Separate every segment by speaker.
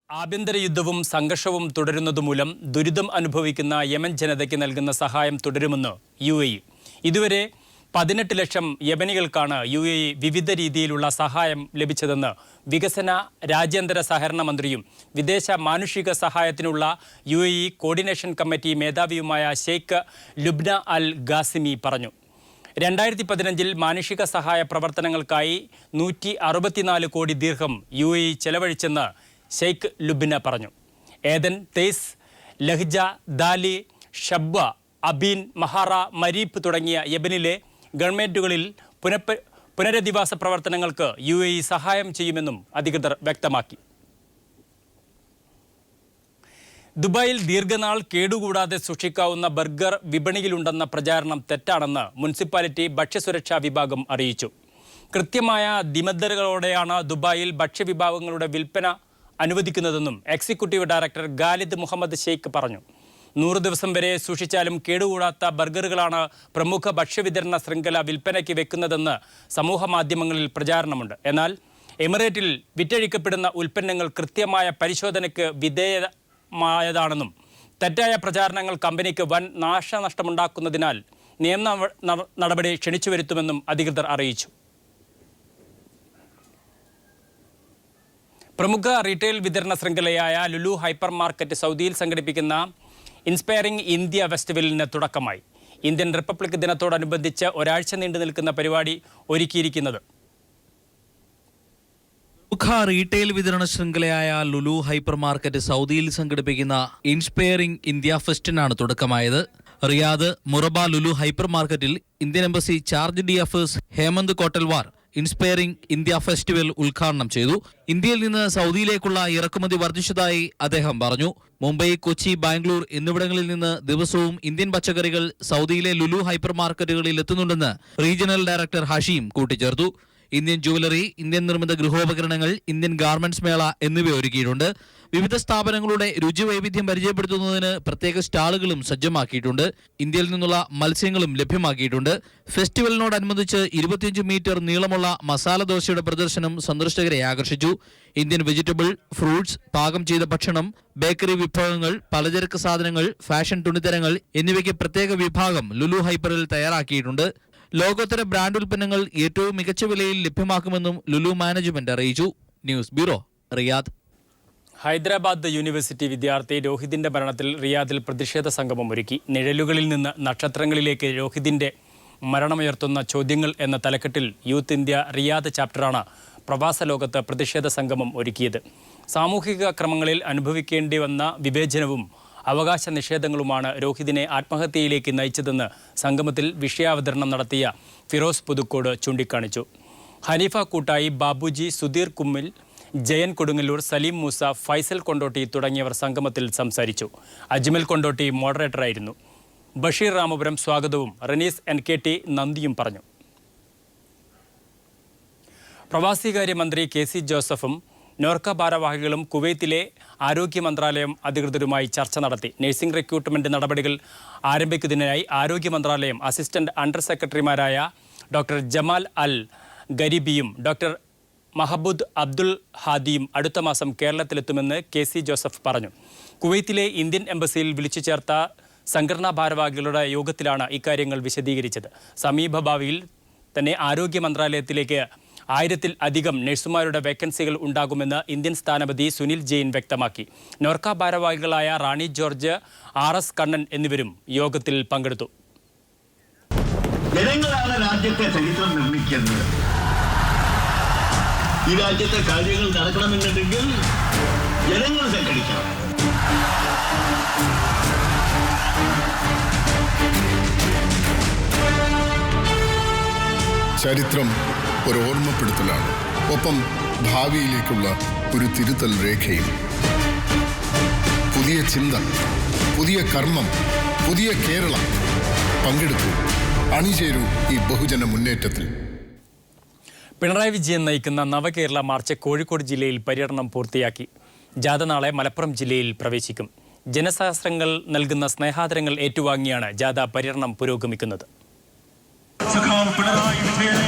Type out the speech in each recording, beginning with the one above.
Speaker 1: ആഭ്യന്തര യുദ്ധവും സംഘർഷവും തുടരുന്നതുമൂലം ദുരിതം അനുഭവിക്കുന്ന യമൻ ജനതയ്ക്ക് നൽകുന്ന സഹായം തുടരുമെന്ന് UAE. ഇതുവരെ 18 ലക്ഷം യമനികൾക്കാണ് UAE വിവിധ രീതിയിലുള്ള സഹായം ലഭിച്ചതെന്ന് വികസന രാജ്യാന്തര സഹകരണ മന്ത്രിയും വിദേശ മാനുഷിക സഹായത്തിനുള്ള UAE കോർഡിനേഷൻ കമ്മിറ്റി മേധാവിയുമായ ഷെയ്ഖ് ലുബ്ന അൽ ഖാസിമി പറഞ്ഞു. 2015 മാനുഷിക സഹായ പ്രവർത്തനങ്ങൾക്കായി 164 കോടി ദിർഹം UAE ചെലവഴിച്ചെന്ന് ഷെയ്ഖ് ലുബ്ന പറഞ്ഞു. ഏദൻ, തെയ്സ്, ലഹ്ജ, ദാലി, ഷബ്വ, അബീൻ, മഹാറ, മരീബ് തുടങ്ങിയ യമനിലെ ഗവൺമെൻറ്റുകളിൽ പുനരധിവാസ പ്രവർത്തനങ്ങൾക്ക് UAE സഹായം ചെയ്യുമെന്നും അധികൃതർ വ്യക്തമാക്കി. ദുബായിൽ ദീർഘനാൾ കേടുകൂടാതെ സൂക്ഷിക്കാവുന്ന ബർഗർ വിപണിയിലുണ്ടെന്ന പ്രചാരണം തെറ്റാണെന്ന് മുനിസിപ്പാലിറ്റി ഭക്ഷ്യസുരക്ഷാ വിഭാഗം അറിയിച്ചു. കൃത്യമായ നിബന്ധനകളോടെയാണ് ദുബായിൽ ഭക്ഷ്യവിഭവങ്ങളുടെ വിൽപ്പന അനുവദിക്കുന്നതെന്നും എക്സിക്യൂട്ടീവ് ഡയറക്ടർ ഖാലിദ് മുഹമ്മദ് ഷെയ്ഖ് പറഞ്ഞു. 100 ദിവസം വരെ സൂക്ഷിച്ചാലും കേടുകൂടാത്ത ബർഗറുകളാണ് പ്രമുഖ ഭക്ഷ്യവിതരണ ശൃംഖല വിൽപ്പനയ്ക്ക് വെക്കുന്നതെന്ന് സമൂഹ മാധ്യമങ്ങളിൽ പ്രചാരണമുണ്ട്. എന്നാൽ എമിറേറ്റിൽ വിറ്റഴിക്കപ്പെടുന്ന ഉൽപ്പന്നങ്ങൾ കൃത്യമായ പരിശോധനയ്ക്ക് വിധേയമായതാണെന്നും തെറ്റായ പ്രചാരണങ്ങൾ കമ്പനിക്ക് വൻ നാശനഷ്ടമുണ്ടാക്കുന്നതിനാൽ നിയമ നടപടി ക്ഷണിച്ചു വരുത്തുമെന്നും അധികൃതർ അറിയിച്ചു. പ്രമുഖ റീറ്റെയിൽ വിതരണ ശൃംഖലയായ ലുലു ഹൈപ്പർ മാർക്കറ്റ് സൗദിയിൽ സംഘടിപ്പിക്കുന്ന ഇൻസ്പയറിംഗ് ഇന്ത്യ ഫെസ്റ്റിവലിന് തുടക്കമായി. ഇന്ത്യൻ റിപ്പബ്ലിക് ദിനത്തോടനുബന്ധിച്ച് ഒരാഴ്ച നീണ്ടു നിൽക്കുന്ന പരിപാടി ഒരുക്കിയിരിക്കുന്നത്
Speaker 2: പ്രമുഖ റീറ്റെയിൽ വിതരണ ശൃംഖലയായ ലുലു ഹൈപ്പർ മാർക്കറ്റ് സൗദിയിൽ സംഘടിപ്പിക്കുന്ന ഇൻസ്പയറിംഗ് ഇന്ത്യ ഫെസ്റ്റിനാണ് തുടക്കമായത്. റിയാദ് മുറബ ലുലു ഹൈപ്പർ മാർക്കറ്റിൽ Indian embassy charge DFS Hemant Kotalwar inspiring India festival ഉദ്ഘാടനം ചെയ്തു. ഇന്ത്യയിൽ നിന്ന് സൗദിയിലേക്കുള്ള ഇറക്കുമതി വർദ്ധിച്ചതായി അദ്ദേഹം പറഞ്ഞു. മുംബൈ, കൊച്ചി, ബാംഗ്ലൂർ എന്നിവിടങ്ങളിൽ നിന്ന് ദിവസവും ഇന്ത്യൻ പച്ചക്കറികൾ സൗദിയിലെ ലുലു ഹൈപ്പർ മാർക്കറ്റുകളിൽ എത്തുന്നുണ്ടെന്ന് റീജിയണൽ ഡയറക്ടർ ഹഷീം കൂട്ടിച്ചേർത്തു. ഇന്ത്യൻ ജുവലറി, ഇന്ത്യൻ നിർമ്മിത ഗൃഹോപകരണങ്ങൾ, ഇന്ത്യൻ ഗാർമെന്റ്സ് മേള എന്നിവ ഒരുക്കിയിട്ടുണ്ട്. വിവിധ സ്ഥാപനങ്ങളുടെ രുചിവൈവിധ്യം പരിചയപ്പെടുത്തുന്നതിന് പ്രത്യേക സ്റ്റാളുകളും സജ്ജമാക്കിയിട്ടുണ്ട്. ഇന്ത്യയിൽ നിന്നുള്ള മത്സ്യങ്ങളും ലഭ്യമാക്കിയിട്ടുണ്ട്. ഫെസ്റ്റിവലിനോടനുബന്ധിച്ച് 25 മീറ്റർ നീളമുള്ള മസാല ദോശയുടെ പ്രദർശനം സന്ദർശകരെ ആകർഷിച്ചു. ഇന്ത്യൻ വെജിറ്റബിൾ, ഫ്രൂട്ട്സ്, പാകം ചെയ്ത ഭക്ഷണം, ബേക്കറി വിഭവങ്ങൾ, പലചരക്ക് സാധനങ്ങൾ, ഫാഷൻ തുണിത്തരങ്ങൾ എന്നിവയ്ക്ക് പ്രത്യേക വിഭാഗം ലുലു ഹൈപ്പറിൽ തയ്യാറാക്കിയിട്ടുണ്ട്. ലോകോത്തര ബ്രാൻഡ് ഉൽപ്പന്നങ്ങൾ ഏറ്റവും മികച്ച വിലയിൽ ലഭ്യമാക്കുമെന്നും ലുലു മാനേജ്മെന്റ് അറിയിച്ചു. News bureau, Riyadh.
Speaker 1: Hyderabad university വിദ്യാർത്ഥി രോഹിതിന്റെ മരണത്തിൽ റിയാദിൽ പ്രതിഷേധ സംഗമം ഒരുക്കി. നിഴലുകളിൽ നിന്ന് നക്ഷത്രങ്ങളിലേക്ക് രോഹിതിന്റെ മരണമുയർത്തുന്ന ചോദ്യങ്ങൾ എന്ന തലക്കെട്ടിൽ യൂത്ത് ഇന്ത്യ റിയാദ് ചാപ്റ്ററാണ് പ്രവാസ ലോകത്ത് പ്രതിഷേധ സംഗമം ഒരുക്കിയത്. സാമൂഹിക ക്രമങ്ങളിൽ അനുഭവിക്കേണ്ടി വന്ന വിവേചനവും അവകാശ നിഷേധങ്ങളുമാണ് രോഹിതിനെ ആത്മഹത്യയിലേക്ക് നയിച്ചതെന്ന് സംഗമത്തിൽ വിഷയാവതരണം നടത്തിയ ഫിറോസ് പുതുക്കോട് ചൂണ്ടിക്കാണിച്ചു. ഹനീഫ കൂട്ടായി, ബാബുജി, സുധീർ കുമ്മിൽ, ജയൻ കൊടുങ്ങല്ലൂർ, സലീം മൂസ, ഫൈസൽ കൊണ്ടോട്ടി തുടങ്ങിയവർ സംഗമത്തിൽ സംസാരിച്ചു. അജ്മൽ കൊണ്ടോട്ടി മോഡറേറ്ററായിരുന്നു. ബഷീർ രാമപുരം സ്വാഗതവും റനീസ് NKT നന്ദിയും പറഞ്ഞു. പ്രവാസികാര്യ മന്ത്രി KC ജോസഫും നോർക്ക ഭാരവാഹികളും കുവൈത്തിലെ ആരോഗ്യ മന്ത്രാലയം അധികൃതരുമായി ചർച്ച നടത്തി. നഴ്സിംഗ് റിക്രൂട്ട്മെന്റ് നടപടികൾ ആരംഭിക്കുന്നതിനായി ആരോഗ്യ മന്ത്രാലയം അസിസ്റ്റന്റ് അണ്ടർ സെക്രട്ടറിമാരായ doctor Jamal Al ഗരീബിയും doctor മഹബൂദ് Abdul ഹാദിയും അടുത്ത മാസം കേരളത്തിലെത്തുമെന്ന് KC ജോസഫ് പറഞ്ഞു. കുവൈത്തിലെ ഇന്ത്യൻ എംബസിയിൽ വിളിച്ചു ചേർത്ത സംഘടനാ ഭാരവാഹികളുടെ യോഗത്തിലാണ് ഇക്കാര്യങ്ങൾ വിശദീകരിച്ചത്. സമീപഭാവിയിൽ തന്നെ ആരോഗ്യ മന്ത്രാലയത്തിലേക്ക് 1000-ൽ-അധികം നഴ്സുമാരുടെ വേക്കൻസികൾ ഉണ്ടാകുമെന്ന് ഇന്ത്യൻ സ്ഥാനപതി സുനിൽ ജെയിൻ വ്യക്തമാക്കി. നോർക്ക ഭാരവാഹികളായ റാണി ജോർജ്, RS കണ്ണൻ എന്നിവരും യോഗത്തിൽ പങ്കെടുത്തു.
Speaker 3: ജനങ്ങളാണ് രാജ്യത്തെ ചരിത്രം നിർമ്മിക്കുന്നത്. ഈ രാജ്യത്തെ കാര്യങ്ങൾ നടക്കണമെന്നുണ്ടെങ്കിൽ ജനങ്ങൾ സംഘടിക്കണം.
Speaker 4: ചരിത്രം ഒരു ഓർമ്മപ്പെടുത്തലാണ്, ഒപ്പം ഭാവിയിലേക്കുള്ള ഒരു തിരുത്തൽ രേഖയും. പുതിയ ചിന്ത, പുതിയ കർമ്മം, പുതിയ കേരളം. പങ്കെടുക്കൂ, അണിചേരൂ ഈ ബഹുജന മുന്നേറ്റത്തിൽ.
Speaker 1: പിണറായി വിജയൻ നയിക്കുന്ന നവകേരള മാർച്ച് കോഴിക്കോട് ജില്ലയിൽ പര്യടനം പൂർത്തിയാക്കി. ജാഥ നാളെ മലപ്പുറം ജില്ലയിൽ പ്രവേശിക്കും. ജനസഹസ്രങ്ങൾ നൽകുന്ന സ്നേഹാദരങ്ങൾ ഏറ്റുവാങ്ങിയാണ് ജാഥ പര്യടനം പുരോഗമിക്കുന്നത്.
Speaker 5: പിണറായി വിജയനെ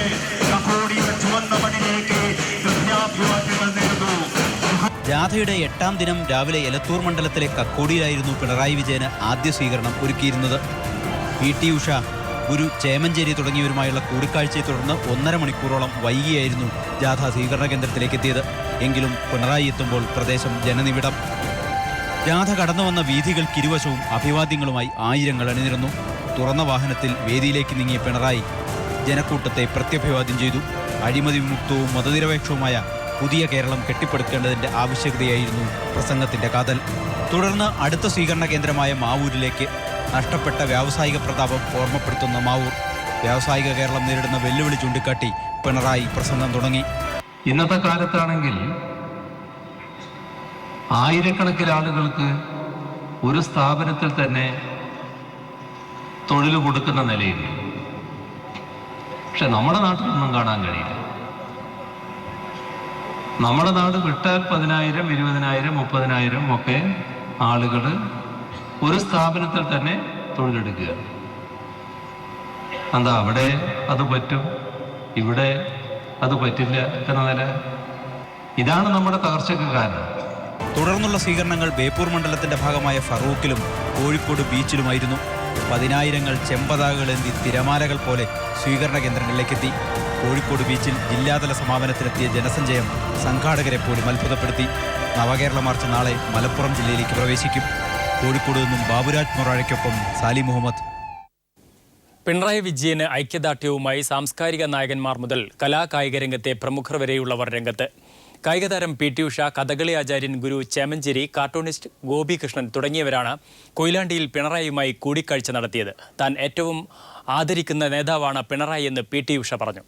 Speaker 5: ചുവന്ന മണ്ണിലേക്ക് ജാഥയുടെ 8ാം ദിനം രാവിലെ എലത്തൂർ മണ്ഡലത്തിലെ കക്കോടിയിലായിരുന്നു പിണറായി വിജയന് ആദ്യ സ്വീകരണം ഒരുക്കിയിരുന്നത്. PT ഉഷ, ഗുരു ചേമഞ്ചേരി തുടങ്ങിയവരുമായുള്ള കൂടിക്കാഴ്ചയെ തുടർന്ന് 1.5 മണിക്കൂറോളം വൈകിയായിരുന്നു ജാഥ സ്വീകരണ കേന്ദ്രത്തിലേക്ക് എത്തിയത്. എങ്കിലും പിണറായി എത്തുമ്പോൾ പ്രദേശം ജനനിബിഡം. ജാഥ കടന്നുവന്ന വീഥികൾക്കിരുവശവും അഭിവാദ്യങ്ങളുമായി ആയിരങ്ങൾ അണിനിരന്നു. തുറന്ന വാഹനത്തിൽ വേദിയിലേക്ക് നീങ്ങിയ പിണറായി ജനക്കൂട്ടത്തെ പ്രത്യഭിവാദ്യം ചെയ്തു. അഴിമതി വിമുക്തവും മതനിരപേക്ഷവുമായ പുതിയ കേരളം കെട്ടിപ്പടുക്കേണ്ടതിന്റെ ആവശ്യകതയായിരുന്നു പ്രസംഗത്തിന്റെ കാതൽ. തുടർന്ന് അടുത്ത സ്വീകരണ കേന്ദ്രമായ മാവൂരിലേക്ക്. നഷ്ടപ്പെട്ട വ്യാവസായിക പ്രതാപം ഓർമ്മപ്പെടുത്തുന്ന മാവൂർ. വ്യാവസായിക കേരളം നേരിടുന്ന വെല്ലുവിളി ചൂണ്ടിക്കാട്ടി പിണറായി പ്രസംഗം തുടങ്ങി.
Speaker 6: ഇന്നത്തെ കാലത്താണെങ്കിൽ ആയിരക്കണക്കിന് ആളുകൾക്ക് ഒരു സ്ഥാപനത്തിൽ തന്നെ തൊഴിൽ കൊടുക്കുന്ന നിലയിൽ, പക്ഷെ നമ്മുടെ നാട്ടിലൊന്നും കാണാൻ കഴിയില്ല. നമ്മുടെ നാട് വിട്ടാൽ 10,000, 20,000, 30,000 ഒക്കെ ആളുകൾ ഒരു സ്ഥാപനത്തിൽ തന്നെ തൊഴിലെടുക്കുക. എന്താ അവിടെ അത് പറ്റും, ഇവിടെ അത് പറ്റില്ല എന്ന നില. ഇതാണ് നമ്മുടെ തകർച്ചയ്ക്ക് കാരണം.
Speaker 5: തുടർന്നുള്ള സ്വീകരണങ്ങൾ ബേപ്പൂർ മണ്ഡലത്തിന്റെ ഭാഗമായ ഫറൂഖിലും കോഴിക്കോട് ബീച്ചിലുമായിരുന്നു. 10,000 ചെമ്പതാകകളേന്തി തിരമാലകൾ പോലെ സ്വീകരണ കേന്ദ്രങ്ങളിലേക്കെത്തി. കോഴിക്കോട് ബീച്ചിൽ ജില്ലാതല സമാപനത്തിനെത്തിയ ജനസഞ്ചയം സംഘാടകരെ പോലും അത്ഭുതപ്പെടുത്തി. നവകേരള മാർച്ച് നാളെ മലപ്പുറം ജില്ലയിലേക്ക് പ്രവേശിക്കും. കോഴിക്കോട് നിന്നും ബാബുരാജ് മൊറാഴയ്ക്കൊപ്പം സാലി മുഹമ്മദ്.
Speaker 1: പിണറായി വിജയന് ഐക്യദാർഢ്യവുമായി സാംസ്കാരിക നായകന്മാർ മുതൽ കലാകായിക രംഗത്തെ പ്രമുഖർ വരെയുള്ളവർ രംഗത്ത്. കായികതാരം PT ഉഷ, കഥകളി ആചാര്യൻ ഗുരു ചേമഞ്ചേരി, കാർട്ടൂണിസ്റ്റ് ഗോപികൃഷ്ണൻ തുടങ്ങിയവരാണ് കൊയിലാണ്ടിയിൽ പിണറായിയുമായി കൂടിക്കാഴ്ച നടത്തിയത്. താൻ ഏറ്റവും ആദരിക്കുന്ന നേതാവാണ് പിണറായി എന്ന് PT ഉഷ പറഞ്ഞു.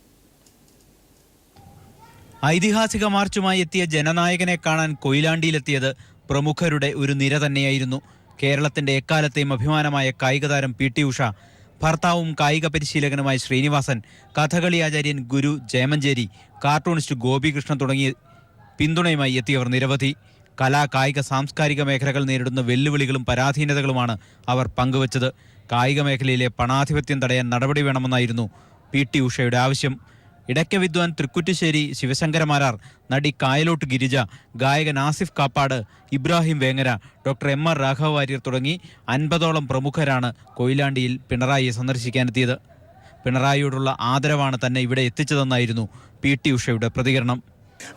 Speaker 5: ഐതിഹാസിക മാർച്ചുമായി എത്തിയ ജനനായകനെ കാണാൻ കൊയിലാണ്ടിയിലെത്തിയത് പ്രമുഖരുടെ ഒരു നിര തന്നെയായിരുന്നു. കേരളത്തിന്റെ എക്കാലത്തെയും അഭിമാനമായ കായികതാരം PT ഉഷ, ഭർത്താവും കായിക പരിശീലകനുമായ ശ്രീനിവാസൻ, കഥകളി ആചാര്യൻ ഗുരു ചേമഞ്ചേരി, കാർട്ടൂണിസ്റ്റ് ഗോപികൃഷ്ണൻ തുടങ്ങിയ പിന്തുണയുമായി എത്തിയവർ നിരവധി. കലാ, കായിക, സാംസ്കാരിക മേഖലകൾ നേരിടുന്ന വെല്ലുവിളികളും പരാധീനതകളുമാണ് അവർ പങ്കുവച്ചത്. കായിക മേഖലയിലെ പണാധിപത്യം തടയാൻ നടപടി വേണമെന്നായിരുന്നു PT ഉഷയുടെ ആവശ്യം. ഇടയ്ക്ക വിദ്വാൻ തൃക്കുറ്റിശ്ശേരി ശിവശങ്കരമാരാർ, നടി കായലോട്ട് ഗിരിജ, ഗായകൻ ആസിഫ് കാപ്പാട്, ഇബ്രാഹിം വേങ്ങര, ഡോക്ടർ MR രാഘവ വാര്യർ തുടങ്ങി 50ഓളം പ്രമുഖരാണ് കൊയിലാണ്ടിയിൽ പിണറായിയെ സന്ദർശിക്കാനെത്തിയത്. പിണറായിയോടുള്ള ആദരവാണ് തന്നെ ഇവിടെ എത്തിച്ചതെന്നായിരുന്നു PT ഉഷയുടെ പ്രതികരണം.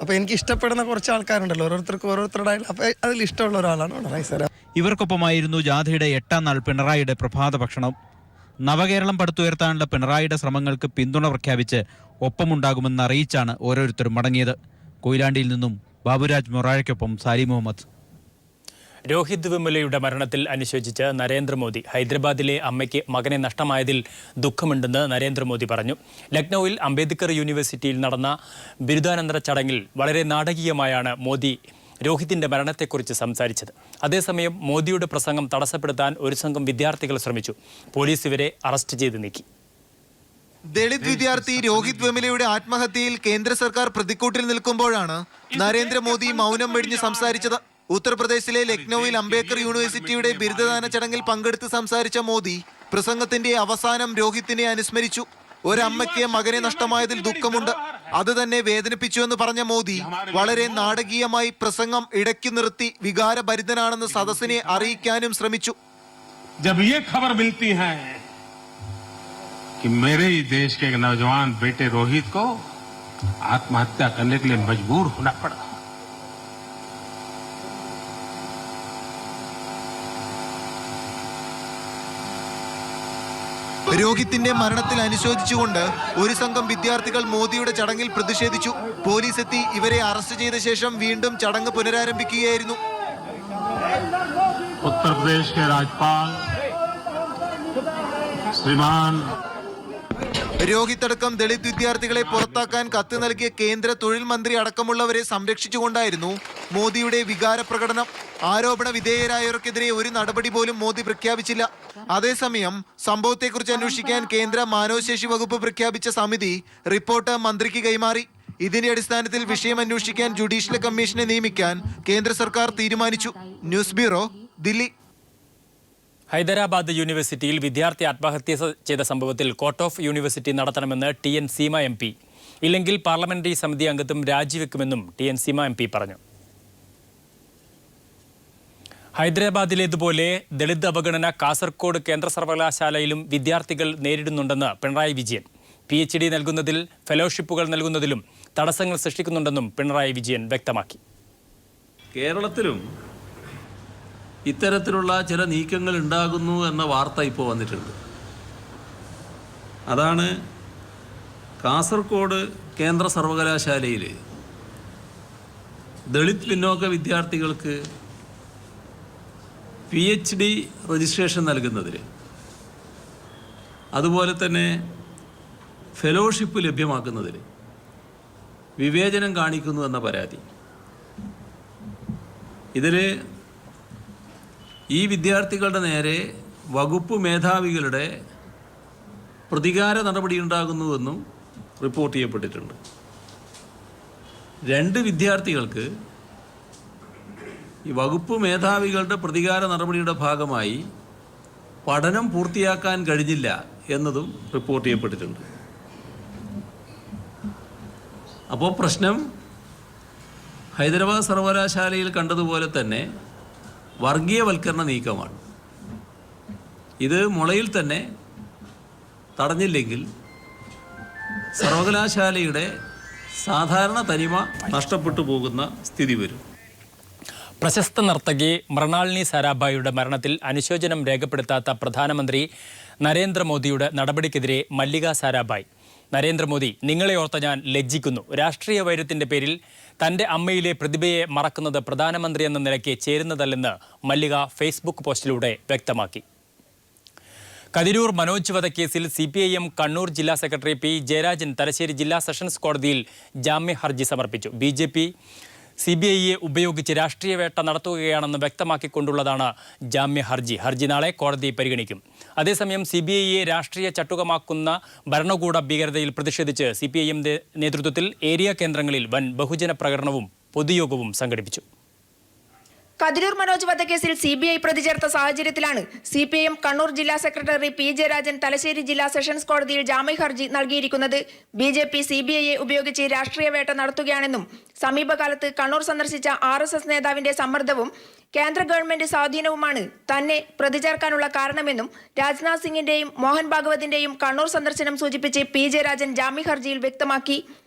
Speaker 7: അപ്പോൾ എനിക്ക് ഇഷ്ടപ്പെടുന്ന കുറച്ച് ആൾക്കാരുണ്ടല്ലോ, ഓരോരുത്തർക്കും ഓരോരുത്തരുടെ, അപ്പോൾ അതിൽ ഇഷ്ടമുള്ള ഒരാളാണ് പിണറായി സാർ.
Speaker 5: ഇവർക്കൊപ്പമായിരുന്നു ജാഥയുടെ 8ാം നാൾ പിണറായിയുടെ പ്രഭാത ഭക്ഷണം. നവകേരളം പടുത്തുയർത്താനുള്ള പിണറായിയുടെ ശ്രമങ്ങൾക്ക് പിന്തുണ പ്രഖ്യാപിച്ച് ഒപ്പമുണ്ടാകുമെന്ന് അറിയിച്ചാണ് ഓരോരുത്തരും മടങ്ങിയത്. കൊയിലാണ്ടിയിൽ നിന്നും ബാബുരാജ് മൊറാഴയ്ക്കൊപ്പം സാലി മുഹമ്മദ്.
Speaker 1: രോഹിത് വെമുലയുടെ മരണത്തിൽ അനുശോചിച്ച് നരേന്ദ്രമോദി. ഹൈദരാബാദിലെ അമ്മയ്ക്ക് മകനെ നഷ്ടമായതിൽ ദുഃഖമുണ്ടെന്ന് നരേന്ദ്രമോദി പറഞ്ഞു. ലക്നൌവിൽ അംബേദ്കർ യൂണിവേഴ്സിറ്റിയിൽ നടന്ന ബിരുദാനന്തര ചടങ്ങിൽ വളരെ നാടകീയമായാണ് മോദി രോഹിതിന്റെ മരണത്തെക്കുറിച്ച് സംസാരിച്ചത്. അതേസമയം മോദിയുടെ പ്രസംഗം തടസ്സപ്പെടുത്താൻ ഒരു സംഘം വിദ്യാർത്ഥികൾ ശ്രമിച്ചു. പോലീസ് ഇവരെ അറസ്റ്റ് ചെയ്ത് നീക്കി.
Speaker 8: ദളിത് വിദ്യാർത്ഥി രോഹിത് വെമുലയുടെ ആത്മഹത്യയിൽ കേന്ദ്ര സർക്കാർ പ്രതിക്കൂട്ടിൽ നിൽക്കുമ്പോഴാണ് നരേന്ദ്രമോദി മൗനം വെടിഞ്ഞ് സംസാരിച്ചത്. ഉത്തർപ്രദേശിലെ ലക്നൌവിൽ അംബേദ്കർ യൂണിവേഴ്സിറ്റിയുടെ ബിരുദദാന ചടങ്ങിൽ പങ്കെടുത്ത് സംസാരിച്ച മോദി പ്രസംഗത്തിന്റെ അവസാനം രോഹിത്തിനെ അനുസ്മരിച്ചു. ഒരമ്മയ്ക്ക് മകനെ നഷ്ടമായതിൽ ദുഃഖമുണ്ട്, അത് തന്നെ വേദനിപ്പിച്ചുവെന്ന് പറഞ്ഞ മോദി വളരെ നാടകീയമായി പ്രസംഗം ഇടയ്ക്ക് നിർത്തി വികാരഭരിതനാണെന്ന് സദസ്സിനെ അറിയിക്കാനും ശ്രമിച്ചു.
Speaker 9: कि मेरे ही देश के एक नौजवान बेटे रोहित को आत्महत्या करने के लिए मजबूर होना पड़ा।
Speaker 8: രോഹിത്തിന്റെ മരണത്തിൽ അനുശോചിച്ചുകൊണ്ട് ഒരു സംഘം വിദ്യാർത്ഥികൾ മോദിയുടെ ചടങ്ങിൽ പ്രതിഷേധിച്ചു. പോലീസ് എത്തി ഇവരെ അറസ്റ്റ് ചെയ്ത ശേഷം വീണ്ടും ചടങ്ങ് പുനരാരംഭിക്കുകയായിരുന്നു.
Speaker 9: उत्तर प्रदेश के राज्यपाल श्रीमान
Speaker 8: രോഹിത് അടക്കം ദളിത് വിദ്യാർത്ഥികളെ പുറത്താക്കാൻ കത്ത് നൽകിയ കേന്ദ്ര തൊഴിൽ മന്ത്രി അടക്കമുള്ളവരെ സംരക്ഷിച്ചുകൊണ്ടായിരുന്നു മോദിയുടെ വികാര പ്രകടനം. ആരോപണ വിധേയരായവർക്കെതിരെ ഒരു നടപടി പോലും മോദി പ്രഖ്യാപിച്ചില്ല. അതേസമയം സംഭവത്തെക്കുറിച്ച് അന്വേഷിക്കാൻ കേന്ദ്ര മാനവശേഷി വകുപ്പ് പ്രഖ്യാപിച്ച സമിതി റിപ്പോർട്ട് മന്ത്രിക്ക് കൈമാറി. ഇതിന്റെ അടിസ്ഥാനത്തിൽ വിഷയം അന്വേഷിക്കാൻ ജുഡീഷ്യൽ കമ്മീഷനെ നിയമിക്കാൻ കേന്ദ്ര സർക്കാർ തീരുമാനിച്ചു. News bureau, Delhi.
Speaker 1: ഹൈദരാബാദ് യൂണിവേഴ്സിറ്റിയിൽ വിദ്യാർത്ഥി ആത്മഹത്യ ചെയ്ത സംഭവത്തിൽ കോർട്ട് ഓഫ് യൂണിവേഴ്സിറ്റി നടത്തണമെന്ന് TN സീമ MP. ഇല്ലെങ്കിൽ പാർലമെന്ററി സമിതി അംഗത്വം രാജിവെക്കുമെന്നും TN സീമ MP പറഞ്ഞു. ഹൈദരാബാദിലേതുപോലെ ദളിത് അവഗണന കാസർഗോഡ് കേന്ദ്ര സർവകലാശാലയിലും വിദ്യാർത്ഥികൾ നേരിടുന്നുണ്ടെന്ന് പിണറായി വിജയൻ. PhD നൽകുന്നതിൽ ഫെലോഷിപ്പുകൾ നൽകുന്നതിലും തടസ്സങ്ങൾ സൃഷ്ടിക്കുന്നുണ്ടെന്നും പിണറായി വിജയൻ വ്യക്തമാക്കി.
Speaker 6: കേരളത്തിലും ഇത്തരത്തിലുള്ള ചില നീക്കങ്ങൾ ഉണ്ടാകുന്നു എന്ന വാർത്ത ഇപ്പോൾ വന്നിട്ടുണ്ട്. അതാണ് കാസർഗോഡ് കേന്ദ്ര സർവകലാശാലയിൽ ദളിത് പിന്നോക്ക വിദ്യാർത്ഥികൾക്ക് PhD രജിസ്ട്രേഷൻ നൽകുന്നതിൽ, അതുപോലെ തന്നെ ഫെലോഷിപ്പ് ലഭ്യമാക്കുന്നതിൽ വിവേചനം കാണിക്കുന്നു എന്ന പരാതി. ഇതിൽ ഈ വിദ്യാർത്ഥികളുടെ നേരെ വകുപ്പ് മേധാവികളുടെ പ്രതികാര നടപടിയുണ്ടാകുന്നുവെന്നും റിപ്പോർട്ട് ചെയ്യപ്പെട്ടിട്ടുണ്ട്. 2 വിദ്യാർത്ഥികൾക്ക് ഈ വകുപ്പ് മേധാവികളുടെ പ്രതികാര നടപടിയുടെ ഭാഗമായി പഠനം പൂർത്തിയാക്കാൻ കഴിഞ്ഞില്ല എന്നതും റിപ്പോർട്ട് ചെയ്യപ്പെട്ടിട്ടുണ്ട്. അപ്പോൾ പ്രശ്നം ഹൈദരാബാദ് സർവകലാശാലയിൽ കണ്ടതുപോലെ തന്നെ വർഗീയവൽക്കരണ നീക്കമാണ്. ഇത് മുളയിൽ തന്നെ തടഞ്ഞില്ലെങ്കിൽ സർവകലാശാലയുടെ സാധാരണ തനിമ നഷ്ടപ്പെട്ടു പോകുന്ന സ്ഥിതി വരും.
Speaker 1: പ്രശസ്ത നർത്തകി മൃണാളിനി സാരാഭായിയുടെ മരണത്തിൽ അനുശോചനം രേഖപ്പെടുത്താത്ത പ്രധാനമന്ത്രി നരേന്ദ്രമോദിയുടെ നടപടിക്കെതിരെ മല്ലിക സാരാഭായ്. നരേന്ദ്രമോദി, നിങ്ങളെ ഓർത്ത് ഞാൻ ലജ്ജിക്കുന്നു. രാഷ്ട്രീയ വൈര്യത്തിൻ്റെ പേരിൽ തൻ്റെ അമ്മയിലെ പ്രതിഭയെ മറക്കുന്നത് പ്രധാനമന്ത്രി എന്ന നിലയ്ക്ക് ചേരുന്നതല്ലെന്ന് മല്ലിക ഫേസ്ബുക്ക് പോസ്റ്റിലൂടെ വ്യക്തമാക്കി. കതിരൂർ മനോജ് വധക്കേസിൽ CPIM കണ്ണൂർ ജില്ലാ സെക്രട്ടറി P. ജയരാജൻ തലശ്ശേരി ജില്ലാ സെഷൻസ് കോടതിയിൽ ജാമ്യ ഹർജി സമർപ്പിച്ചു. BJP CBIയെ ഉപയോഗിച്ച് രാഷ്ട്രീയ വേട്ട നടത്തുകയാണെന്ന് വ്യക്തമാക്കിക്കൊണ്ടുള്ളതാണ് ജാമ്യ ഹർജി. ഹർജി നാളെ കോടതി പരിഗണിക്കും. അതേസമയം CBIയെ രാഷ്ട്രീയ ചട്ടുകമാക്കുന്ന ഭരണകൂട ഭീകരതയിൽ പ്രതിഷേധിച്ച് CPIM നേതൃത്വത്തിൽ ഏരിയ കേന്ദ്രങ്ങളിൽ വൻ ബഹുജന പ്രകടനവും പൊതുയോഗവും സംഘടിപ്പിച്ചു.
Speaker 10: കതിരൂർ മനോജ് വധക്കേസിൽ CBI പ്രതി ചേർത്ത സാഹചര്യത്തിലാണ് CPIM കണ്ണൂർ ജില്ലാ സെക്രട്ടറി P. ജയരാജൻ തലശ്ശേരി ജില്ലാ സെഷൻസ് കോടതിയിൽ ജാമ്യ ഹർജി നൽകിയിരിക്കുന്നത്. BJP CBIയെ ഉപയോഗിച്ച് രാഷ്ട്രീയ വേട്ട നടത്തുകയാണെന്നും സമീപകാലത്ത് കണ്ണൂർ സന്ദർശിച്ച RSS നേതാവിന്റെ സമ്മർദ്ദവും കേന്ദ്ര ഗവൺമെന്റ് സ്വാധീനവുമാണ് തന്നെ പ്രതി ചേർക്കാനുള്ള കാരണമെന്നും രാജ്നാഥ് സിംഗിന്റെയും മോഹൻ ഭാഗവതിന്റെയും കണ്ണൂർ സന്ദർശനം സൂചിപ്പിച്ച് P. ജയരാജൻ ജാമ്യ ഹർജിയിൽ വ്യക്തമാക്കി.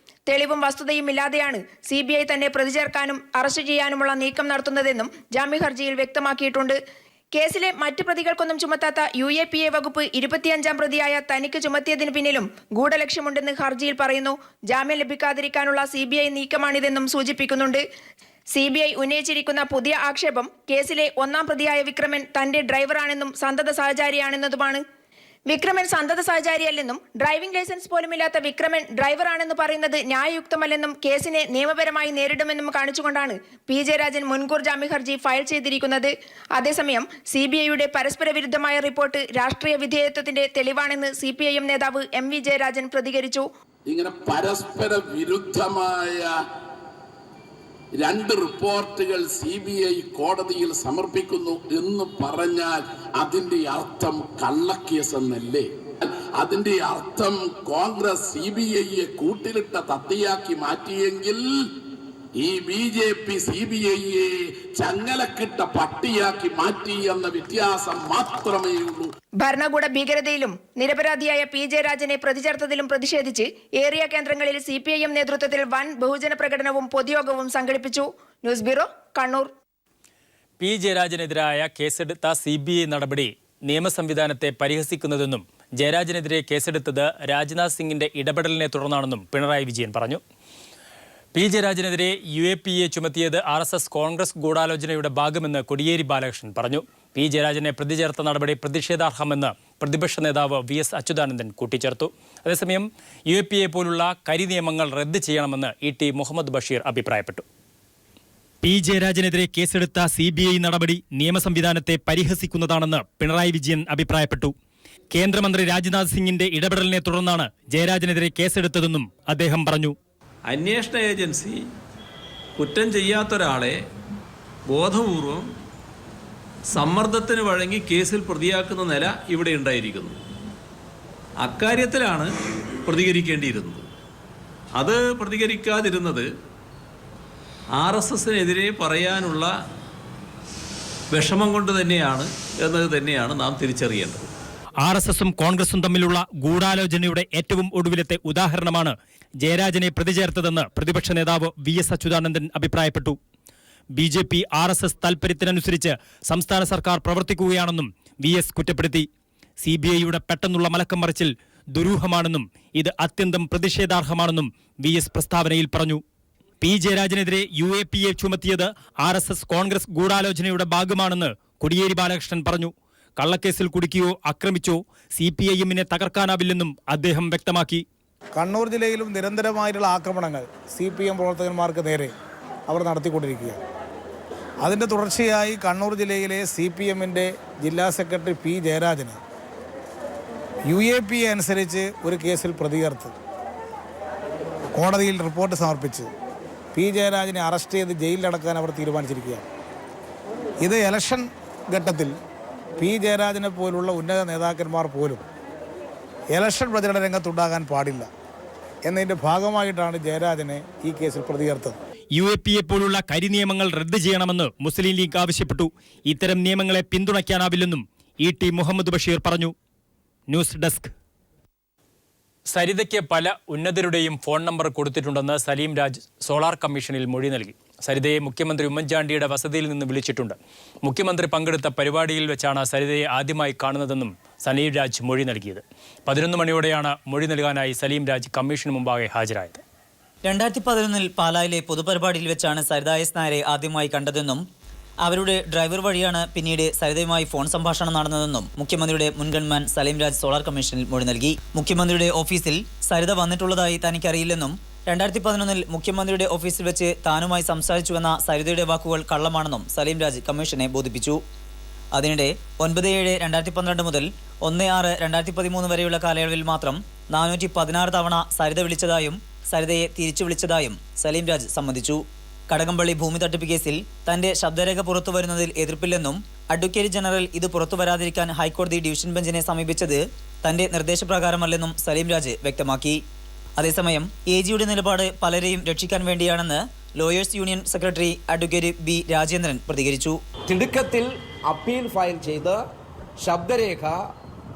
Speaker 10: തെളിവും വസ്തുതയും ഇല്ലാതെയാണ് CBI തന്നെ പ്രതി ചേർക്കാനും അറസ്റ്റ് ചെയ്യാനുമുള്ള നീക്കം നടത്തുന്നതെന്നും ജാമ്യ ഹർജിയിൽ വ്യക്തമാക്കിയിട്ടുണ്ട്. കേസിലെ മറ്റ് പ്രതികൾക്കൊന്നും ചുമത്താത്ത UAPA വകുപ്പ് 25ാം പ്രതിയായ തനിക്ക് ചുമത്തിയതിന് പിന്നിലും ഗൂഢലക്ഷ്യമുണ്ടെന്ന് ഹർജിയിൽ പറയുന്നു. ജാമ്യം ലഭിക്കാതിരിക്കാനുള്ള CBI നീക്കമാണിതെന്നും സൂചിപ്പിക്കുന്നുണ്ട്. CBI ഉന്നയിച്ചിരിക്കുന്ന പുതിയ ആക്ഷേപം കേസിലെ 1ാം പ്രതിയായ വിക്രമൻ തന്റെ ഡ്രൈവറാണെന്നും സന്തത സഹചാരിയാണെന്നതുമാണ്. വിക്രമൻ സന്തത സഹചാരിയല്ലെന്നും ഡ്രൈവിംഗ് ലൈസൻസ് പോലുമില്ലാത്ത വിക്രമൻ ഡ്രൈവറാണെന്ന് പറയുന്നത് ന്യായയുക്തമല്ലെന്നും കേസിനെ നിയമപരമായി നേരിടുമെന്നും കാണിച്ചുകൊണ്ടാണ് P. ജയരാജൻ മുൻകൂർ ജാമ്യ ഹർജി ഫയൽ ചെയ്തിരിക്കുന്നത്. അതേസമയം CBIയുടെ പരസ്പര വിരുദ്ധമായ റിപ്പോർട്ട് രാഷ്ട്രീയ വിധേയത്വത്തിന്റെ തെളിവാണെന്ന് CPIM നേതാവ് MV ജയരാജൻ പ്രതികരിച്ചു.
Speaker 11: ഇങ്ങനെ പരസ്പര വിരുദ്ധമായ 2 റിപ്പോർട്ടുകൾ CBI കോടതിയിൽ സമർപ്പിക്കുന്നു എന്ന് പറഞ്ഞാൽ അതിന്റെ അർത്ഥം കള്ളക്കേസ് എന്നല്ലേ? അതിന്റെ അർത്ഥം കോൺഗ്രസ് CBIയെ കൂട്ടിലിട്ട തത്തയാക്കി മാറ്റിയെങ്കിൽ ഈ BJP CBIയെ ചങ്ങലക്കിട്ട പട്ടിയാക്കി മാറ്റി എന്ന വ്യത്യാസം മാത്രമേ ഉള്ളൂ.
Speaker 10: ഭരണകൂട ഭീകരതയിലും നിരപരാധിയായ P. ജയരാജനെ പ്രതി ചേർത്തതിലും പ്രതിഷേധിച്ച് ഏരിയ കേന്ദ്രങ്ങളിൽ CPIM നേതൃത്വത്തിൽ വൻ ബഹുജന പ്രകടനവും പൊതുയോഗവും സംഘടിപ്പിച്ചു. News bureau, Kannur.
Speaker 1: P. ജയരാജനെതിരായ കേസെടുത്ത CBI നടപടി നിയമസംവിധാനത്തെ പരിഹസിക്കുന്നതെന്നും ജയരാജനെതിരെ കേസെടുത്തത് രാജ്നാഥ് സിംഗിന്റെ ഇടപെടലിനെ തുടർന്നാണെന്നും പിണറായി വിജയൻ പറഞ്ഞു. P. ജയരാജനെതിരെ UAPA ചുമത്തിയത് RSS കോൺഗ്രസ് ഗൂഢാലോചനയുടെ ഭാഗമെന്ന് കോടിയേരി ബാലകൃഷ്ണൻ പറഞ്ഞു. P. ജയരാജനെ പ്രതി ചേർത്ത നടപടി പ്രതിഷേധാർഹമെന്ന് പ്രതിപക്ഷ നേതാവ് VS അച്യുതാനന്ദൻ കൂട്ടിച്ചേർത്തു. അതേസമയം UAPA പോലുള്ള കരിനിയമങ്ങൾ റദ്ദ് ചെയ്യണമെന്ന് ET മുഹമ്മദ് ബഷീർ അഭിപ്രായപ്പെട്ടു. P. ജയരാജനെതിരെ കേസെടുത്ത CBI നടപടി നിയമസംവിധാനത്തെ പരിഹസിക്കുന്നതാണെന്ന് പിണറായി വിജയൻ അഭിപ്രായപ്പെട്ടു. കേന്ദ്രമന്ത്രി രാജ്നാഥ് സിംഗിന്റെ ഇടപെടലിനെ തുടർന്നാണ് ജയരാജനെതിരെ കേസെടുത്തതെന്നും അദ്ദേഹം പറഞ്ഞു.
Speaker 6: അന്വേഷണ ഏജൻസി കുറ്റം ചെയ്യാത്തൊരാളെ ബോധപൂർവം സമ്മർദ്ദത്തിന് വഴങ്ങി കേസിൽ പ്രതിയാക്കുന്ന നില ഇവിടെ ഉണ്ടായിരിക്കുന്നു. അക്കാര്യത്തിലാണ് പ്രതികരിക്കേണ്ടിയിരുന്നത്. അത് പ്രതികരിക്കാതിരുന്നത് RSSനെതിരെ പറയാനുള്ള
Speaker 2: വിഷമം കൊണ്ട് തന്നെയാണ് എന്നത് തന്നെയാണ് നാം തിരിച്ചറിയേണ്ടത്.
Speaker 1: RSSും കോൺഗ്രസും തമ്മിലുള്ള ഗൂഢാലോചനയുടെ ഏറ്റവും ഒടുവിലത്തെ ഉദാഹരണമാണ് ജയരാജനെ പ്രതിചേർത്തതെന്ന് പ്രതിപക്ഷ നേതാവ് VS അച്യുതാനന്ദൻ അഭിപ്രായപ്പെട്ടു. BJP RSS താൽപര്യത്തിനനുസരിച്ച് സംസ്ഥാന സർക്കാർ പ്രവർത്തിക്കുകയാണെന്നും VS കുറ്റപ്പെടുത്തി. CBIയുടെ പെട്ടെന്നുള്ള മലക്കം മറിച്ചിൽ ദുരൂഹമാണെന്നും ഇത് അത്യന്തം പ്രതിഷേധാർഹമാണെന്നും VS പ്രസ്താവനയിൽ പറഞ്ഞു. P ജയരാജനെതിരെ UAPA ചുമത്തിയത് RSS കോൺഗ്രസ് ഗൂഢാലോചനയുടെ ഭാഗമാണെന്ന് കോടിയേരി ബാലകൃഷ്ണൻ പറഞ്ഞു. കള്ളക്കേസിൽ കുടുക്കിയോ ആക്രമിച്ചോ CPIഎമ്മിനെ തകർക്കാനാവില്ലെന്നും അദ്ദേഹം വ്യക്തമാക്കി.
Speaker 7: കണ്ണൂർ ജില്ലയിലും നിരന്തരമായിട്ടുള്ള ആക്രമണങ്ങൾ CPM പ്രവർത്തകന്മാർക്ക് നേരെ അവർ നടത്തിക്കൊണ്ടിരിക്കുകയാണ്. അതിൻ്റെ തുടർച്ചയായി കണ്ണൂർ ജില്ലയിലെ CPMൻ്റെ ജില്ലാ സെക്രട്ടറി P ജയരാജന് UAPA അനുസരിച്ച് ഒരു കേസിൽ പ്രതികർത്ത് കോടതിയിൽ റിപ്പോർട്ട് സമർപ്പിച്ച് P ജയരാജനെ അറസ്റ്റ് ചെയ്ത് ജയിലിലടക്കാൻ അവർ തീരുമാനിച്ചിരിക്കുകയാണ്. ഇത് ഇലക്ഷൻ ഘട്ടത്തിൽ P ജയരാജനെ പോലുള്ള ഉന്നത നേതാക്കന്മാർ പോലും ഇലക്ഷൻ പ്രചരണ രംഗത്തുണ്ടാകാൻ പാടില്ല എന്നതിൻ്റെ ഭാഗമായിട്ടാണ് ജയരാജനെ ഈ കേസിൽ പ്രതികർത്തത്.
Speaker 1: UAPA പോലുള്ള കരിനിയമങ്ങൾ റദ്ദ് ചെയ്യണമെന്ന് മുസ്ലിം ലീഗ് ആവശ്യപ്പെട്ടു. ഇത്തരം നിയമങ്ങളെ പിന്തുണയ്ക്കാനാവില്ലെന്നും ET മുഹമ്മദ് ബഷീർ പറഞ്ഞു. News desk. സരിതയ്ക്ക് പല ഉന്നതരുടെയും ഫോൺ നമ്പർ കൊടുത്തിട്ടുണ്ടെന്ന് സലീം രാജ് സോളാർ കമ്മീഷനിൽ മൊഴി നൽകി. സരിതയെ മുഖ്യമന്ത്രി ഉമ്മൻചാണ്ടിയുടെ വസതിയിൽ നിന്ന് വിളിച്ചിട്ടുണ്ട്. മുഖ്യമന്ത്രി പങ്കെടുത്ത പരിപാടിയിൽ വെച്ചാണ് സരിതയെ ആദ്യമായി കാണുന്നതെന്നും സലീം രാജ് മൊഴി നൽകിയത്. 11 മണിയോടെയാണ് മൊഴി നൽകാനായി സലീം രാജ് കമ്മീഷന് മുമ്പാകെ ഹാജരായത്.
Speaker 12: 2011 പാലായിലെ പൊതുപരിപാടിയിൽ വെച്ചാണ് സരിത എസ് നായരെ ആദ്യമായി കണ്ടതെന്നും അവരുടെ ഡ്രൈവർ വഴിയാണ് പിന്നീട് സരിതയുമായി ഫോൺ സംഭാഷണം നടന്നതെന്നും മുഖ്യമന്ത്രിയുടെ മുൻഗൺമാൻ സലീം രാജ് സോളാർ കമ്മീഷനിൽ മൊഴി നൽകി. മുഖ്യമന്ത്രിയുടെ ഓഫീസിൽ സരിത വന്നിട്ടുള്ളതായി തനിക്കറിയില്ലെന്നും 2011 മുഖ്യമന്ത്രിയുടെ ഓഫീസിൽ വെച്ച് താനുമായി സംസാരിച്ചുവെന്ന സരിതയുടെ വാക്കുകൾ കള്ളമാണെന്നും സലീം രാജ് കമ്മീഷനെ ബോധിപ്പിച്ചു. അതിനിടെ 9/7/2012 മുതൽ 1/6/2013 വരെയുള്ള കാലയളവിൽ മാത്രം 416 തവണ സരിത വിളിച്ചതായും സരിതയെ തിരിച്ചു വിളിച്ചതായും സലീം രാജ് സമ്മതിച്ചു. കടകംപള്ളി ഭൂമി തട്ടിപ്പ് കേസിൽ തന്റെ ശബ്ദരേഖ പുറത്തു വരുന്നതിൽ എതിർപ്പില്ലെന്നും അഡ്വക്കേറ്റ് ജനറൽ ഇത് പുറത്തു വരാതിരിക്കാൻ ഹൈക്കോടതി ഡിവിഷൻ ബെഞ്ചിനെ സമീപിച്ചത് തന്റെ നിർദ്ദേശപ്രകാരമല്ലെന്നും സലീം രാജ് വ്യക്തമാക്കി. അതേസമയം AGയുടെ നിലപാട് പലരെയും രക്ഷിക്കാൻ വേണ്ടിയാണെന്ന് lawyers union secretary advocate B Rajendran പ്രതികരിച്ചു.
Speaker 13: തിടുക്കത്തിൽ അപ്പീൽ ഫയൽ ചെയ്ത് ശബ്ദരേഖ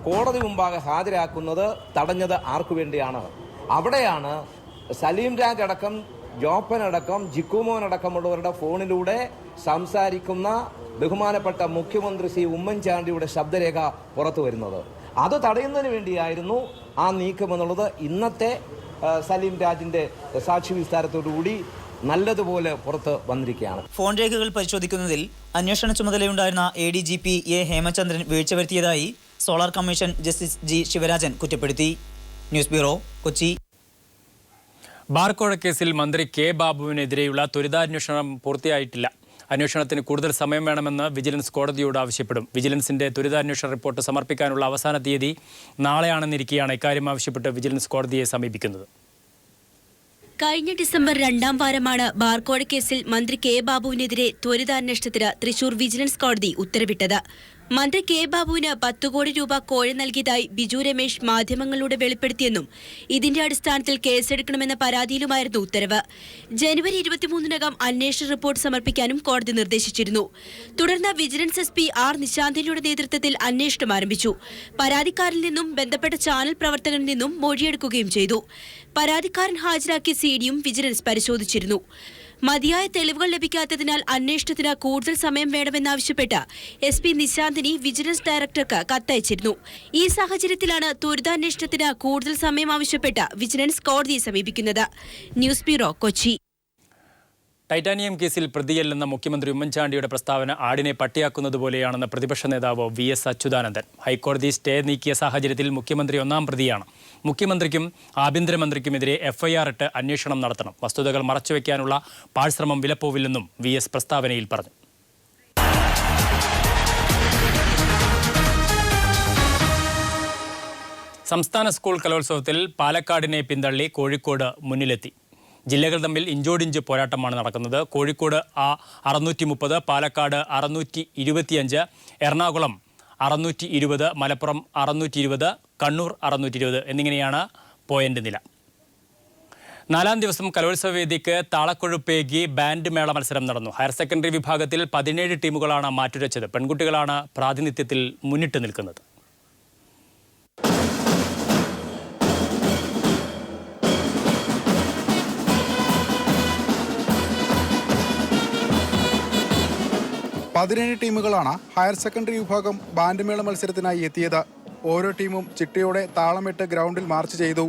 Speaker 13: കോടതി മുമ്പാകെ ഹാജരാക്കുന്നത് തടഞ്ഞത് ആർക്കു വേണ്ടിയാണ്? അവിടെയാണ് സലീം രാജ് അടക്കം ജോപ്പനടക്കം ജിക്കുമോനടക്കമുള്ളവരുടെ ഫോണിലൂടെ സംസാരിക്കുന്ന ബഹുമാനപ്പെട്ട മുഖ്യമന്ത്രി ശ്രീ ഉമ്മൻചാണ്ടിയുടെ ശബ്ദരേഖ പുറത്തു വരുന്നത്. അത് തടയുന്നതിന് വേണ്ടിയായിരുന്നു ആ നീക്കമെന്നുള്ളത് ഇന്നത്തെ സലീം രാജിന്റെ സാക്ഷി വിസ്താരത്തോടുകൂടി നല്ലതുപോലെ പുറത്ത് വന്നിരിക്കുകയാണ്.
Speaker 12: ഫോൺ രേഖകൾ പരിശോധിക്കുന്നതിൽ അന്വേഷണ ചുമതലയുണ്ടായിരുന്ന ADGP A ഹേമചന്ദ്രൻ വീഴ്ച വരുത്തിയതായി solar commission justice G Sivarajan കുറ്റപ്പെടുത്തി. News bureau, Kochi.
Speaker 1: ബാർക്കോഴ കേസിൽ മന്ത്രി K ബാബുവിനെതിരെയുള്ള ത്വരിതാന്വേഷണം പൂർത്തിയായിട്ടില്ല. അന്വേഷണത്തിന് കൂടുതൽ സമയം വേണമെന്ന് വിജിലൻസ് കോടതിയോട് ആവശ്യപ്പെടും. വിജിലൻസിന്റെ ത്വരിതാന്വേഷണ റിപ്പോർട്ട് സമർപ്പിക്കാനുള്ള അവസാന തീയതി നാളെയാണെന്നിരിക്കെയാണ് ഇക്കാര്യം ആവശ്യപ്പെട്ട് വിജിലൻസ് കോടതിയെ സമീപിക്കുന്നത്.
Speaker 14: കഴിഞ്ഞ ഡിസംബർ 2-ാം വാരമാണ് ബാർക്കോഴ കേസിൽ മന്ത്രി K ബാബുവിനെതിരെ ത്വരിതാന്വേഷണത്തിന് തൃശൂർ വിജിലൻസ് കോടതി ഉത്തരവിട്ടത്. മന്ത്രി K ബാബുവിന് 10 കോടി രൂപ കോഴ നൽകിയതായി ബിജു രമേശ് മാധ്യമങ്ങളിലൂടെ വെളിപ്പെടുത്തിയെന്നും ഇതിന്റെ അടിസ്ഥാനത്തിൽ കേസെടുക്കണമെന്ന പരാതിയിലുമായിരുന്നു ഉത്തരവ്. ജനുവരി 23-നകം അന്വേഷണ റിപ്പോർട്ട് സമർപ്പിക്കാനും കോടതി നിർദ്ദേശിച്ചിരുന്നു. തുടർന്ന് വിജിലൻസ് SP R നിശാന്തിനിയുടെ നേതൃത്വത്തിൽ അന്വേഷണം ആരംഭിച്ചു. പരാതിക്കാരിൽ നിന്നും ബന്ധപ്പെട്ട ചാനൽ പ്രവർത്തകരിൽ നിന്നും മൊഴിയെടുക്കുകയും ചെയ്തു. പരാതിക്കാരൻ ഹാജരാക്കിയ CD-യും വിജിലൻസ് പരിശോധിച്ചിരുന്നു. മതിയായ തെളിവുകൾ ലഭിക്കാത്തതിനാൽ അന്വേഷണത്തിന് കൂടുതൽ സമയം വേണമെന്നാവശ്യപ്പെട്ട് SP നിശാന്തിനി വിജിലൻസ് ഡയറക്ടർക്ക് കത്തയച്ചിരുന്നു. ഈ സാഹചര്യത്തിലാണ് ത്വരിതാന്വേഷണത്തിന് കൂടുതൽ സമയം ആവശ്യപ്പെട്ട് വിജിലൻസ് കോടതിയെ സമീപിക്കുന്നത്. News bureau, Kochi.
Speaker 1: ടൈറ്റാനിയം കേസിൽ പ്രതിയല്ലെന്ന മുഖ്യമന്ത്രി ഉമ്മൻചാണ്ടിയുടെ പ്രസ്താവന ആടിനെ പട്ടിയാക്കുന്നത് പോലെയാണെന്ന് പ്രതിപക്ഷ നേതാവ് VS അച്യുതാനന്ദൻ. ഹൈക്കോടതി സ്റ്റേ നീക്കിയ സാഹചര്യത്തിൽ മുഖ്യമന്ത്രി 1-ാം പ്രതിയാണ്. മുഖ്യമന്ത്രിക്കും ആഭ്യന്തരമന്ത്രിക്കുമെതിരെ FIR ഇട്ട് അന്വേഷണം നടത്തണം. വസ്തുതകൾ മറച്ചുവെക്കാനുള്ള പാഴ്ശ്രമം വിലപ്പോവില്ലെന്നും VS പ്രസ്താവനയിൽ പറഞ്ഞു. സംസ്ഥാന സ്കൂൾ കലോത്സവത്തിൽ പാലക്കാടിനെ പിന്തള്ളി കോഴിക്കോട് മുന്നിലെത്തി. ജില്ലകൾ തമ്മിൽ ഇഞ്ചോടിഞ്ച് പോരാട്ടമാണ് നടക്കുന്നത്. കോഴിക്കോട് 630, പാലക്കാട് 625, എറണാകുളം 620, മലപ്പുറം 620, കണ്ണൂർ 620 എന്നിങ്ങനെയാണ് പോയിന്റ് നില. 4-ാം ദിവസം കലോത്സവ വേദിക്ക് താളക്കൊഴുപ്പേകി ബാൻഡ് മേള മത്സരം നടന്നു. ഹയർ സെക്കൻഡറി വിഭാഗത്തിൽ 17 ടീമുകളാണ് മാറ്റുരച്ചത്. പെൺകുട്ടികളാണ് പ്രാതിനിധ്യത്തിൽ മുന്നിട്ട് നിൽക്കുന്നത്.
Speaker 15: ടീമുകളാണ് ഹയർ സെക്കൻഡറി വിഭാഗം ബാൻഡ് മേള മത്സരത്തിനായി എത്തിയത്. ഓരോ ടീമും ചിട്ടയോടെ താളമിട്ട് ഗ്രൗണ്ടിൽ മാർച്ച് ചെയ്തു.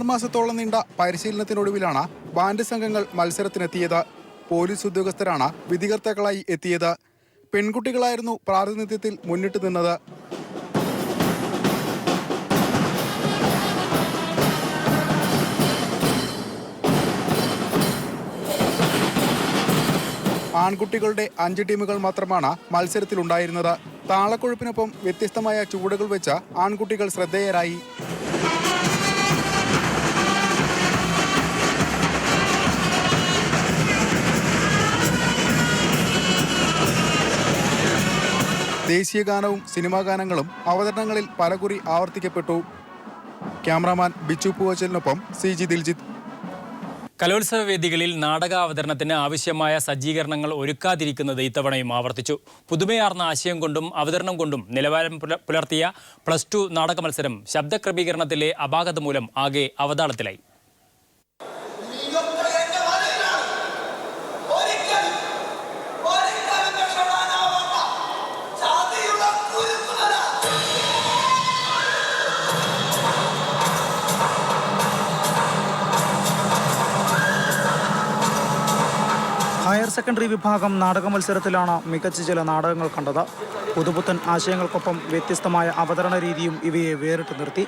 Speaker 15: മാസത്തോളം നീണ്ട പരിശീലനത്തിനൊടുവിലാണ് ബാൻഡ് സംഘങ്ങൾ മത്സരത്തിനെത്തിയത്. പോലീസ് ഉദ്യോഗസ്ഥരാണ് വിധികർത്താക്കളായി എത്തിയത്. പെൺകുട്ടികളായിരുന്നു പ്രാതിനിധ്യത്തിൽ മുന്നിട്ട് നിന്നത്. ആൺകുട്ടികളുടെ 5 ടീമുകൾ മാത്രമാണ് മത്സരത്തിലുണ്ടായിരുന്നത്. താളക്കൊഴുപ്പിനൊപ്പം വ്യത്യസ്തമായ ചുവടുകൾ വെച്ച ആൺകുട്ടികൾ ശ്രദ്ധേയരായി. ദേശീയ ഗാനവും സിനിമാ ഗാനങ്ങളും അവതരണങ്ങളിൽ പലകുറി ആവർത്തിക്കപ്പെട്ടു. ക്യാമറാമാൻ ബിച്ചു പൂവച്ചലിനൊപ്പം CG ദിൽജിത്ത്.
Speaker 1: കലോത്സവ വേദികളിൽ നാടകാവതരണത്തിന് ആവശ്യമായ സജ്ജീകരണങ്ങൾ ഒരുക്കാതിരിക്കുന്നത് ഇത്തവണയും ആവർത്തിച്ചു. പുതുമയാർന്ന ആശയം കൊണ്ടും അവതരണം കൊണ്ടും നിലവാരം പുലർത്തിയ +2 നാടക മത്സരം ശബ്ദക്രമീകരണത്തിലെ അപാകത മൂലം ആകെ അവതാളത്തിലായി.
Speaker 16: ഹയർ സെക്കൻഡറി വിഭാഗം നാടക മത്സരത്തിലാണ് മികച്ച ചില നാടകങ്ങൾ കണ്ടത്. പുതുപുത്തൻ ആശയങ്ങൾക്കൊപ്പം വ്യത്യസ്തമായ അവതരണ രീതിയും ഇവയെ വേറിട്ട് നിർത്തി.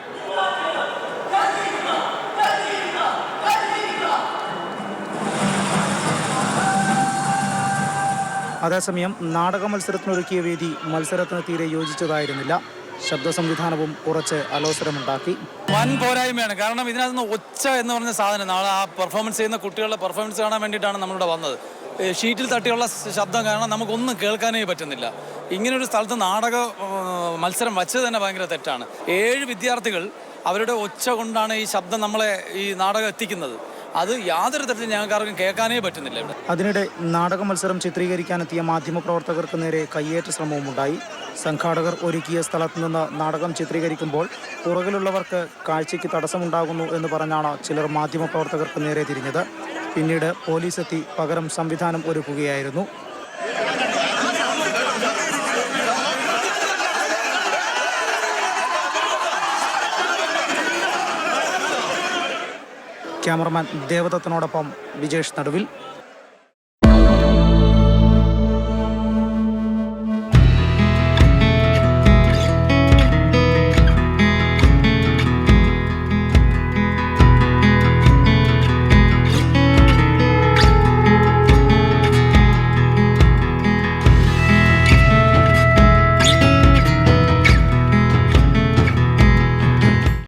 Speaker 16: അതേസമയം നാടക മത്സരത്തിനൊരുക്കിയ വേദി മത്സരത്തിന് തീരെ യോജിച്ചതായിരുന്നില്ല. ശബ്ദ സംവിധാനവും കുറച്ച് അലോസരമുണ്ടാക്കി.
Speaker 17: വൻ പോരായ്മയാണ്. കാരണം ഇതിനകത്ത് ഒച്ച എന്ന് പറഞ്ഞ സാധനം നാളെ ആ പെർഫോമൻസ് ചെയ്യുന്ന കുട്ടികളുടെ പെർഫോമൻസ് കാണാൻ വേണ്ടിയിട്ടാണ് നമ്മളിവിടെ വന്നത്. ഷീറ്റിൽ തട്ടിയുള്ള ശബ്ദം കാരണം നമുക്കൊന്നും കേൾക്കാനേ പറ്റുന്നില്ല. ഇങ്ങനൊരു സ്ഥലത്ത് നാടക മത്സരം വച്ചത് തന്നെ ഭയങ്കര തെറ്റാണ്. 7 വിദ്യാർത്ഥികൾ അവരുടെ ഒച്ച കൊണ്ടാണ് ഈ ശബ്ദം നമ്മളെ ഈ നാടകം എത്തിക്കുന്നത്. അത് യാതൊരു തരത്തിലും ഞങ്ങൾക്ക് ആർക്കും കേൾക്കാനേ പറ്റുന്നില്ല ഇവിടെ.
Speaker 16: അതിനിടെ നാടക മത്സരം ചിത്രീകരിക്കാനെത്തിയ മാധ്യമപ്രവർത്തകർക്ക് നേരെ കയ്യേറ്റ ശ്രമവും ഉണ്ടായി. സംഘാടകർ ഒരുക്കിയ സ്ഥലത്ത് നിന്ന് നാടകം ചിത്രീകരിക്കുമ്പോൾ പുറകിലുള്ളവർക്ക് കാഴ്ചയ്ക്ക് തടസ്സമുണ്ടാകുന്നു എന്ന് പറഞ്ഞാണ് ചിലർ മാധ്യമപ്രവർത്തകർക്ക് നേരെ തിരിഞ്ഞത്. പിന്നീട് പോലീസ് എത്തി പകരം സംവിധാനം ഒരുക്കുകയായിരുന്നു. ക്യാമറമാൻ ദേവദത്തിനോടൊപ്പം വിജേഷ് നടുവിൽ.